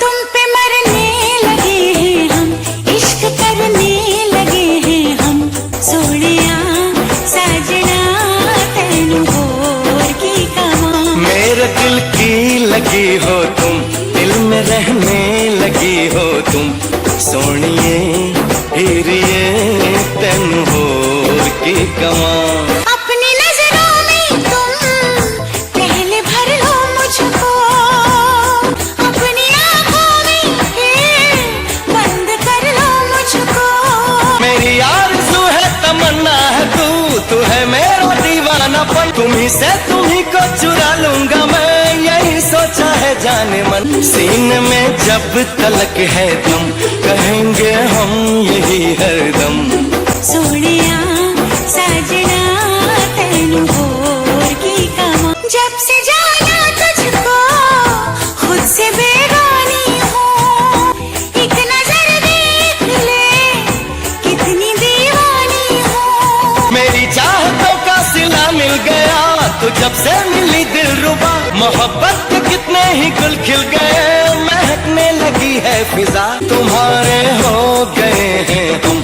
तुम पे मरने लगे हैं हम, इश्क करने लगे हैं हम, सोनिया साजना तेनू होर की कमां। मेरे दिल की लगी हो तुम, दिल में रहने लगी हो तुम, सोनिए हीरिए तेनू होर की कमां। अपनी नजरों में तुम पहले भर लो मुझको, अपनी आंखों में फिर बंद कर लो मुझको। मेरी आरज़ू है तमन्ना है तू है मेरा दीवानापन, तुम्ही से तुम्ही को चुरा लूंगा मैं, यही सोचा है जाने मन। सीने में जब तलक है तुम, कहेंगे हम यही हरदम, सोनिया साजना तेनू होर की कमां। जब से जाना तुझको खुद से बेगानी हूँ, एक नजर देख ले कितनी दीवानी हूँ। मेरी चाहतों का सिला मिल गया तो जब से मिली दिलरुबा, मोहब्बत के कितने ही गुल खिल गए, महकने लगी है फिजा, तुम्हारे हो गए हैं हम।